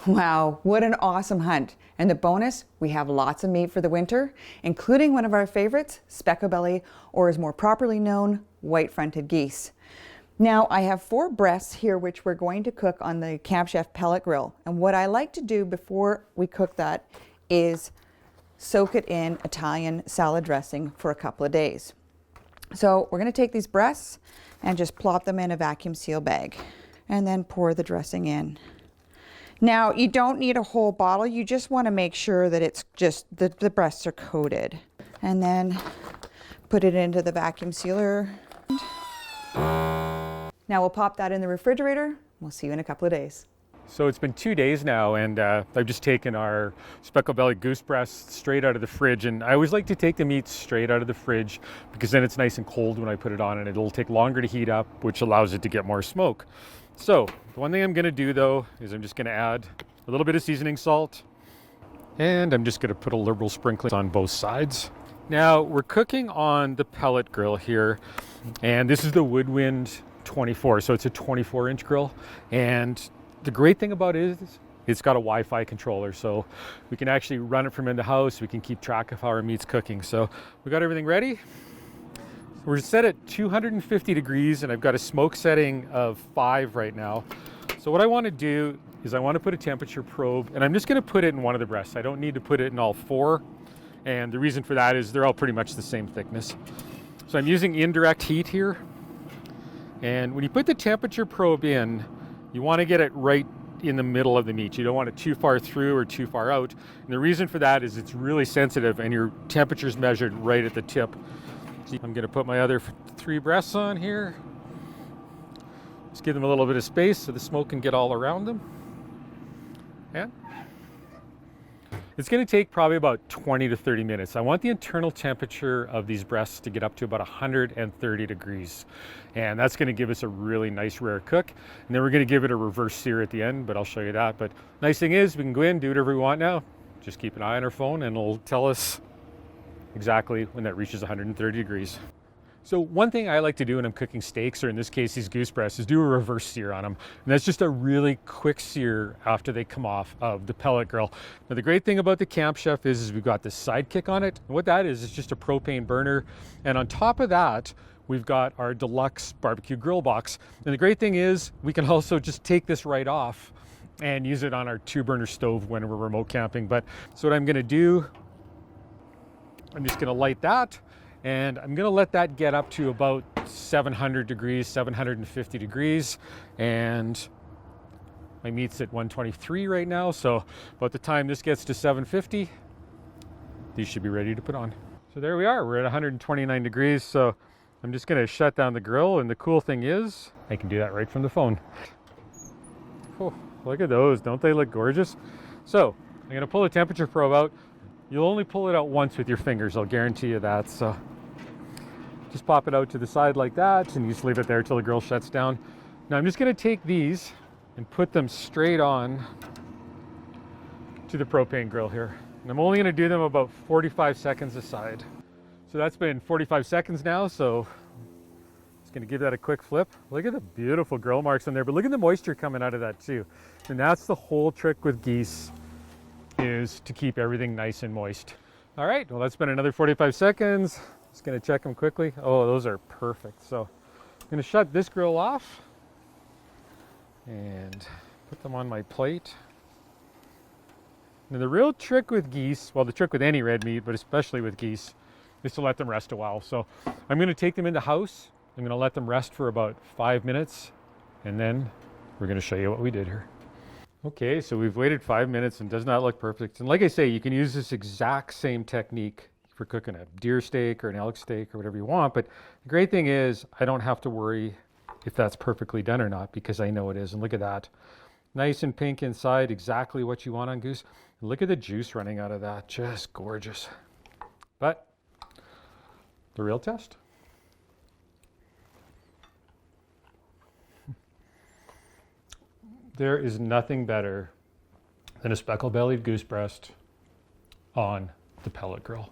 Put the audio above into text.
Wow, what an awesome hunt. And the bonus, we have lots of meat for the winter, including one of our favorites, speckle belly, or as more properly known, white-fronted geese. Now, I have 4 breasts here which we're going to cook on the Camp Chef pellet grill. And what I like to do before we cook that is soak it in Italian salad dressing for a couple of days. So we're going to take these breasts and just plop them in a vacuum seal bag and then pour the dressing in. Now, you don't need a whole bottle. You just want to make sure that it's just the breasts are coated. And then put it into the vacuum sealer. Now we'll pop that in the refrigerator. We'll see you in a couple of days. So it's been 2 days now, and I've just taken our speckle-bellied goose breast straight out of the fridge. And I always like to take the meat straight out of the fridge because then it's nice and cold when I put it on, and it'll take longer to heat up, which allows it to get more smoke. So the one thing I'm going to do though is I'm just going to add a little bit of seasoning salt, and I'm just going to put a liberal sprinkling on both sides. Now we're cooking on the pellet grill here, and this is the Woodwind 24, so it's a 24-inch grill. And the great thing about it is it's got a Wi-Fi controller, so we can actually run it from in the house. We can keep track of how our meat's cooking. So we got everything ready. We're set at 250 degrees, and I've got a smoke setting of 5 right now. So what I want to do is I want to put a temperature probe, and I'm just going to put it in one of the breasts. I don't need to put it in all 4, and the reason for that is they're all pretty much the same thickness. So I'm using indirect heat here, and when you put the temperature probe in, you want to get it right in the middle of the meat. You don't want it too far through or too far out. And the reason for that is it's really sensitive, and your temperature is measured right at the tip. So I'm going to put my other 3 breasts on here. Just give them a little bit of space so the smoke can get all around them. And it's going to take probably about 20 to 30 minutes. I want the internal temperature of these breasts to get up to about 130 degrees. And that's going to give us a really nice rare cook. And then we're going to give it a reverse sear at the end, but I'll show you that. But nice thing is we can go in, do whatever we want now. Just keep an eye on our phone and it'll tell us exactly when that reaches 130 degrees. So one thing I like to do when I'm cooking steaks, or in this case these goose breasts, is do a reverse sear on them. And that's just a really quick sear after they come off of the pellet grill. Now the great thing about the Camp Chef is we've got this sidekick on it. And what that is just a propane burner. And on top of that, we've got our deluxe barbecue grill box. And the great thing is we can also just take this right off and use it on our 2-burner stove when we're remote camping. But so what I'm gonna do, I'm just gonna light that, and I'm gonna let that get up to about 700 degrees, 750 degrees. And my meat's at 123 right now. So about the time this gets to 750, these should be ready to put on. So there we are, we're at 129 degrees. So I'm just gonna shut down the grill. And the cool thing is I can do that right from the phone. Oh, look at those, don't they look gorgeous? So I'm gonna pull the temperature probe out. You'll only pull it out once with your fingers, I'll guarantee you that. So just pop it out to the side like that, and you just leave it there till the grill shuts down. Now I'm just gonna take these and put them straight on to the propane grill here. And I'm only gonna do them about 45 seconds aside. So that's been 45 seconds now, so just gonna give that a quick flip. Look at the beautiful grill marks on there, but look at the moisture coming out of that too. And that's the whole trick with geese, is to keep everything nice and moist. All right, well that's been another 45 seconds. Just gonna check them quickly. Oh, those are perfect. So I'm gonna shut this grill off and put them on my plate. Now the real trick with geese, well the trick with any red meat, but especially with geese, is to let them rest a while. So I'm gonna take them in the house. I'm gonna let them rest for about 5 minutes, and then we're gonna show you what we did here. Okay, so we've waited 5 minutes and does not look perfect. And like I say, you can use this exact same technique for cooking a deer steak or an elk steak or whatever you want. But the great thing is I don't have to worry if that's perfectly done or not, because I know it is. And look at that. Nice and pink inside, exactly what you want on goose. And look at the juice running out of that, just gorgeous. But the real test. There is nothing better than a speckle-bellied goose breast on the pellet grill.